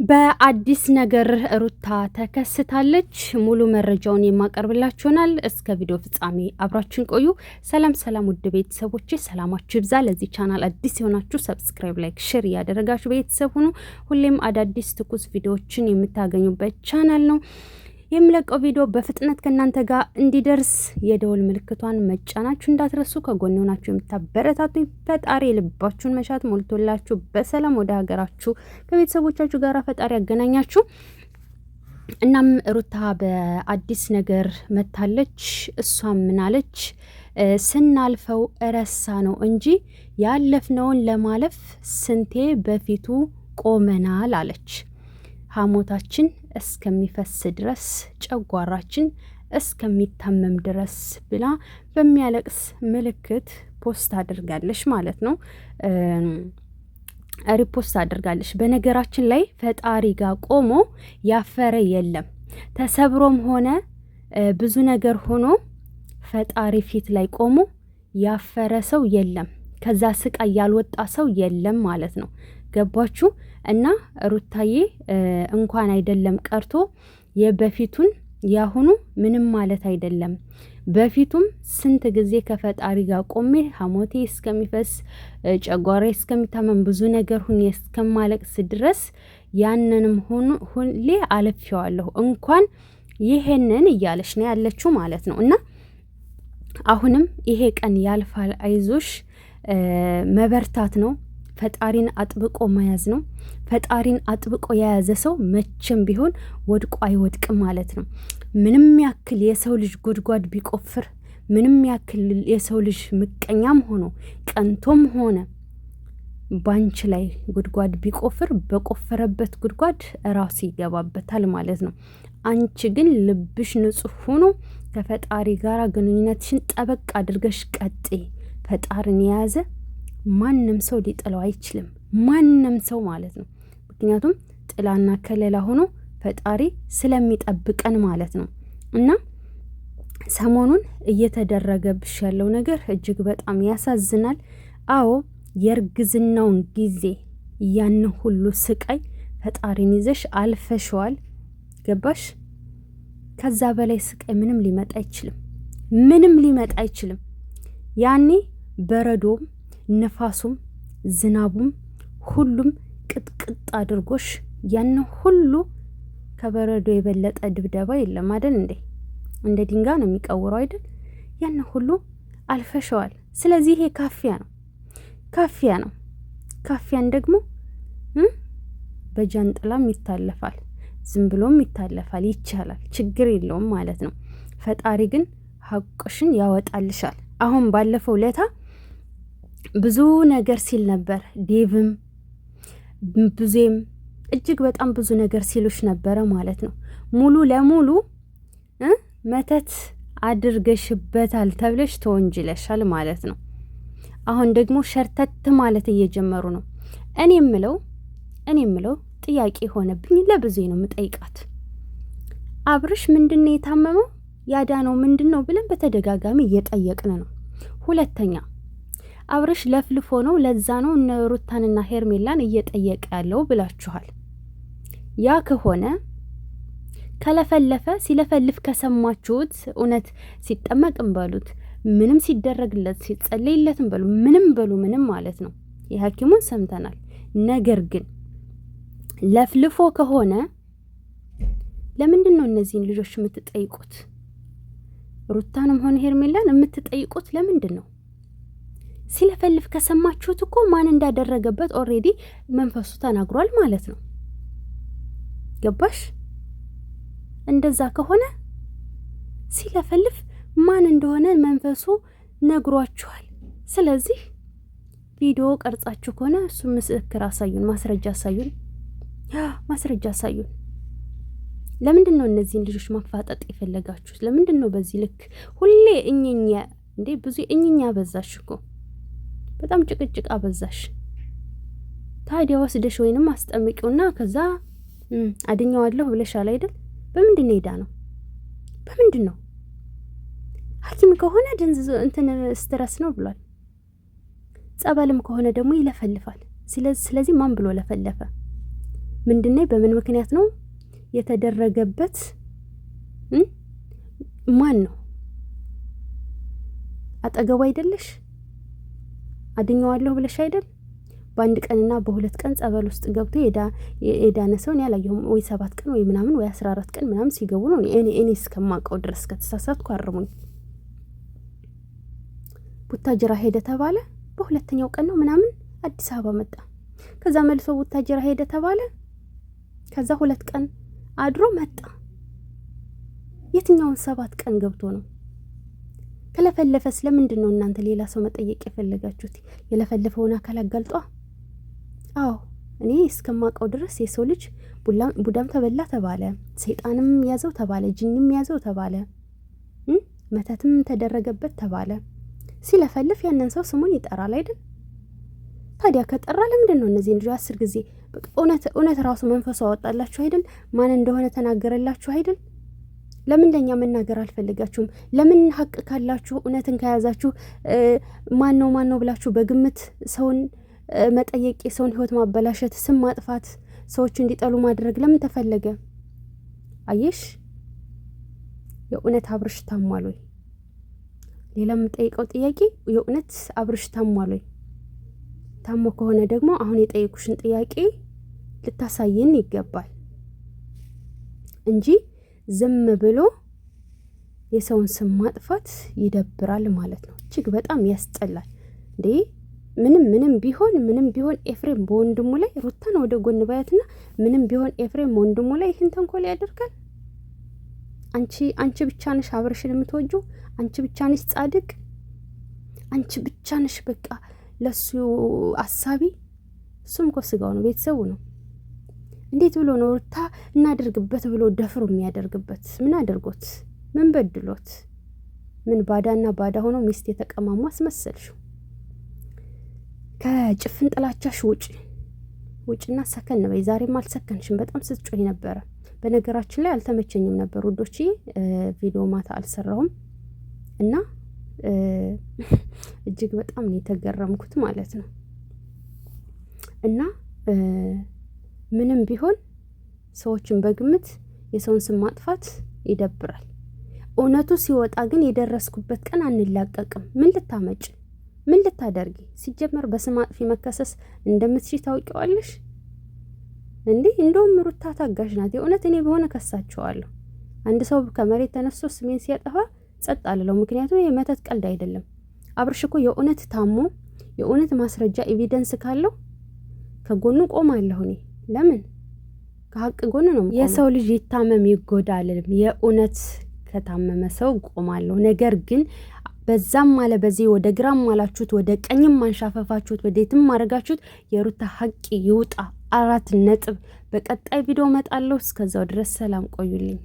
በአዲስ ነገር ሩታ ተከስታለች። ሙሉ መረጃውን የማቀርብላችሁ ይሆናል። እስከ ቪዲዮ ፍጻሜ አብራችሁን ቆዩ። ሰላም ውድ ቤተሰቦቼ፣ ሰላማችሁ ይብዛ። ለዚህ ቻናል አዲስ የሆናችሁ ሰብስክራይብ፣ ላይክ፣ ሼር እያደረጋችሁ ቤተሰብ ሁኑ። ሁሌም አዳዲስ ትኩስ ቪዲዮዎችን የምታገኙበት ቻናል ነው። የምለቀው ቪዲዮ በፍጥነት ከእናንተ ጋር እንዲደርስ የደወል ምልክቷን መጫናችሁ እንዳትረሱ። ከጎን ሆናችሁ የምታበረታቱኝ ፈጣሪ የልባችሁን መሻት ሞልቶላችሁ በሰላም ወደ ሀገራችሁ ከቤተሰቦቻችሁ ጋር ፈጣሪ ያገናኛችሁ። እናም ሩታ በአዲስ ነገር መታለች። እሷም ምናለች? ስናልፈው እረሳ ነው እንጂ ያለፍነውን ለማለፍ ስንቴ በፊቱ ቆመናል አለች። ሐሞታችን እስከሚፈስ ድረስ ጨጓራችን እስከሚታመም ድረስ ብላ በሚያለቅስ ምልክት ፖስት አድርጋለች ማለት ነው። ሪፖስት አድርጋለች። በነገራችን ላይ ፈጣሪ ጋር ቆሞ ያፈረ የለም። ተሰብሮም ሆነ ብዙ ነገር ሆኖ ፈጣሪ ፊት ላይ ቆሞ ያፈረ ሰው የለም። ከዛ ስቃይ ያልወጣ ሰው የለም ማለት ነው። ገባችሁ? እና ሩታዬ እንኳን አይደለም ቀርቶ የበፊቱን ያሁኑ ምንም ማለት አይደለም። በፊቱም ስንት ጊዜ ከፈጣሪ ጋር ቆሜ ሐሞቴ እስከሚፈስ ጨጓሬ እስከሚታመም ብዙ ነገር ሁኜ እስከማለቅስ ድረስ ያንንም ሁሌ አለፍዋለሁ። እንኳን ይሄንን እያለች ነው ያለችው ማለት ነው። እና አሁንም ይሄ ቀን ያልፋል፣ አይዞሽ፣ መበርታት ነው። ፈጣሪን አጥብቆ መያዝ ነው። ፈጣሪን አጥብቆ የያዘ ሰው መቼም ቢሆን ወድቆ አይወድቅም ማለት ነው። ምንም ያክል የሰው ልጅ ጉድጓድ ቢቆፍር፣ ምንም ያክል የሰው ልጅ ምቀኛም ሆኖ ቀንቶም ሆነ ባንች ላይ ጉድጓድ ቢቆፍር በቆፈረበት ጉድጓድ ራሱ ይገባበታል ማለት ነው። አንቺ ግን ልብሽ ንጹሕ ሆኖ ከፈጣሪ ጋር ግንኙነትሽን ጠበቅ አድርገሽ ቀጥይ። ፈጣሪን የያዘ ማንም ሰው ሊጥለው አይችልም። ማንም ሰው ማለት ነው። ምክንያቱም ጥላና ከለላ ሆኖ ፈጣሪ ስለሚጠብቀን ማለት ነው። እና ሰሞኑን እየተደረገብሽ ያለው ነገር እጅግ በጣም ያሳዝናል። አዎ የእርግዝናውን ጊዜ ያን ሁሉ ስቃይ ፈጣሪን ይዘሽ አልፈሽዋል። ገባሽ? ከዛ በላይ ስቃይ ምንም ሊመጣ አይችልም። ምንም ሊመጣ አይችልም። ያኔ በረዶም ነፋሱም ዝናቡም ሁሉም ቅጥቅጥ አድርጎሽ ያን ሁሉ ከበረዶ የበለጠ ድብደባ የለም አይደል እንዴ? እንደ ድንጋይ ነው የሚቀውረው አይደል? ያን ሁሉ አልፈሸዋል። ስለዚህ ይሄ ካፊያ ነው። ካፊያን ደግሞ በጃንጥላም ይታለፋል፣ ዝም ብሎም ይታለፋል፣ ይቻላል፣ ችግር የለውም ማለት ነው። ፈጣሪ ግን ሀቅሽን ያወጣልሻል። አሁን ባለፈው ለታ ብዙ ነገር ሲል ነበር። ዴቭም ብዙም እጅግ በጣም ብዙ ነገር ሲሉሽ ነበረ ማለት ነው። ሙሉ ለሙሉ መተት አድርገሽበታል ተብለሽ ተወንጅለሻል ማለት ነው። አሁን ደግሞ ሸርተት ማለት እየጀመሩ ነው። እኔ የምለው ጥያቄ ሆነብኝ። ለብዙ ነው የምጠይቃት። አብርሽ ምንድነው የታመመው? ያዳነው ምንድነው ብለን በተደጋጋሚ እየጠየቅን ነው። ሁለተኛ አብርሽ ለፍልፎ ነው፣ ለዛ ነው እነ ሩታንና ሄርሜላን እየጠየቀ ያለው ብላችኋል። ያ ከሆነ ከለፈለፈ ሲለፈልፍ ከሰማችሁት፣ እውነት ሲጠመቅም በሉት፣ ምንም ሲደረግለት ሲጸለይለትም በሉ፣ ምንም ማለት ነው። የሐኪሙን ሰምተናል። ነገር ግን ለፍልፎ ከሆነ ለምንድን ነው እነዚህን ልጆች የምትጠይቁት? ሩታንም ሆነ ሄርሜላን የምትጠይቁት ለምንድን ነው? ሲለፈልፍ ከሰማችሁት እኮ ማን እንዳደረገበት ኦሬዲ መንፈሱ ተናግሯል ማለት ነው። ገባሽ? እንደዛ ከሆነ ሲለፈልፍ ማን እንደሆነ መንፈሱ ነግሯችኋል። ስለዚህ ቪዲዮ ቀርጻችሁ ከሆነ እሱ ምስክር አሳዩን፣ ማስረጃ አሳዩን። ለምንድን ነው እነዚህን ልጆች ማፋጠጥ የፈለጋችሁት? ለምንድን ነው በዚህ ልክ ሁሌ እኝኛ እንዴ? ብዙ እኝኛ በዛሽ እኮ፣ በጣም ጭቅጭቅ አበዛሽ። ታዲያ ወስደሽ ወይንም አስጠምቂውና ከዛ አድኛዋለሁ ብለሻል አይደል? በምንድን ነው ሄዳ ነው? በምንድን ነው? ሐኪም ከሆነ ደንዝ እንትን ስትረስ ነው ብሏል። ጸበልም ከሆነ ደግሞ ይለፈልፋል። ስለዚህ ማን ብሎ ለፈለፈ? ምንድነው? በምን ምክንያት ነው የተደረገበት? ማን ነው? አጠገቡ አይደለሽ? አድኛዋለሁ ብለሽ አይደል? በአንድ ቀንና በሁለት ቀን ጸበል ውስጥ ገብቶ የዳነ ሰውን ያላየሁም። ወይ 7 ቀን ወይ ምናምን ወይ 14 ቀን ምናምን ሲገቡ ነው እኔ እስከማውቀው ድረስ። ከተሳሳትኩ አርሙኝ። ቡታጅራ ሄደ ተባለ። በሁለተኛው ቀን ነው ምናምን አዲስ አበባ መጣ። ከዛ መልሶ ቡታጅራ ሄደ ተባለ። ከዛ 2 ቀን አድሮ መጣ። የትኛውን 7 ቀን ገብቶ ነው? ከለፈለፈስ ለምንድን ነው እናንተ ሌላ ሰው መጠየቅ የፈለጋችሁት? የለፈለፈውን አካል አጋልጧ። አዎ እኔ እስከማውቀው ድረስ የሰው ልጅ ቡዳም ተበላ ተባለ፣ ሰይጣንም ያዘው ተባለ፣ ጅንም ያዘው ተባለ፣ መተትም ተደረገበት ተባለ። ሲለፈልፍ ያንን ሰው ስሙን ይጠራል አይደል? ታዲያ ከጠራ ለምንድን ነው እነዚህ ልጅ 10 ጊዜ እውነት ራሱ መንፈሱ አወጣላችሁ አይደል? ማን እንደሆነ ተናገረላችሁ አይደል? ለምን ለኛ መናገር አልፈልጋችሁም? ለምን ሀቅ ካላችሁ እውነትን ከያዛችሁ ማን ነው ብላችሁ በግምት ሰውን መጠየቅ፣ የሰውን ህይወት ማበላሸት፣ ስም ማጥፋት፣ ሰዎች እንዲጠሉ ማድረግ ለምን ተፈለገ? አየሽ፣ የእውነት አብርሽ ታሟል ወይ? ሌላ የምጠይቀው ጥያቄ የእውነት አብርሽ ታሟል ወይ? ታሞ ከሆነ ደግሞ አሁን የጠየቁሽን ጥያቄ ልታሳየን ይገባል እንጂ ዝም ብሎ የሰውን ስም ማጥፋት ይደብራል ማለት ነው። እጅግ በጣም ያስጠላል እንዴ! ምንም ቢሆን ኤፍሬም በወንድሙ ላይ ሩታን ወደ ጎን ባያትና ምንም ቢሆን ኤፍሬም በወንድሙ ላይ ይህን ተንኮል ያደርጋል። አንቺ ብቻ ነሽ አብርሽን የምትወጂው፣ አንቺ ብቻ ነሽ ጻድቅ፣ አንቺ ብቻ ነሽ በቃ ለሱ አሳቢ። እሱም እኮ ስጋው ነው፣ ቤተሰቡ ነው። እንዴት ብሎ ነው ሩታ እናደርግበት ብሎ ደፍሮ የሚያደርግበት? ምን አድርጎት? ምን በድሎት? ምን ባዳና ባዳ ሆኖ ሚስት የተቀማሙ አስመሰልሽው? ከጭፍን ጥላቻሽ ውጭና ሰከን በይ። ዛሬም አልሰከንሽም። በጣም ስትጮይ ነበረ። በነገራችን ላይ አልተመቸኝም ነበር ውዶቼ፣ ቪዲዮ ማታ አልሰራሁም እና እጅግ በጣም ነው የተገረምኩት ማለት ነው። እና ምንም ቢሆን ሰዎችን በግምት የሰውን ስም ማጥፋት ይደብራል። እውነቱ ሲወጣ ግን የደረስኩበት ቀን አንላቀቅም። ምን ልታመጭ? ምን ልታደርጊ? ሲጀመር በስም አጥፊ መከሰስ እንደምትሽ ታውቂዋለሽ እንዴ? እንደውም ሩታ ታጋሽ ናት። የእውነት እኔ በሆነ ከሳቸዋለሁ። አንድ ሰው ከመሬት ተነስቶ ስሜን ሲያጠፋ ጸጥ አልለው። ምክንያቱም የመተት ቀልድ አይደለም። አብርሽ እኮ የእውነት ታሞ የእውነት ማስረጃ ኤቪደንስ ካለው ከጎኑ ቆማለሁ እኔ። ለምን ከሀቅ ጎን ነው። የሰው ልጅ ይታመም ይጎዳልም። የእውነት ከታመመ ሰው ቆማለሁ። ነገር ግን በዛም ማለ በዚህ ወደ ግራም ማላችሁት ወደ ቀኝም ማንሻፈፋችሁት ወዴትም ማድረጋችሁት የሩታ ሀቅ ይውጣ። 4 ነጥብ። በቀጣይ ቪዲዮ መጣለሁ። እስከዛው ድረስ ሰላም ቆዩልኝ።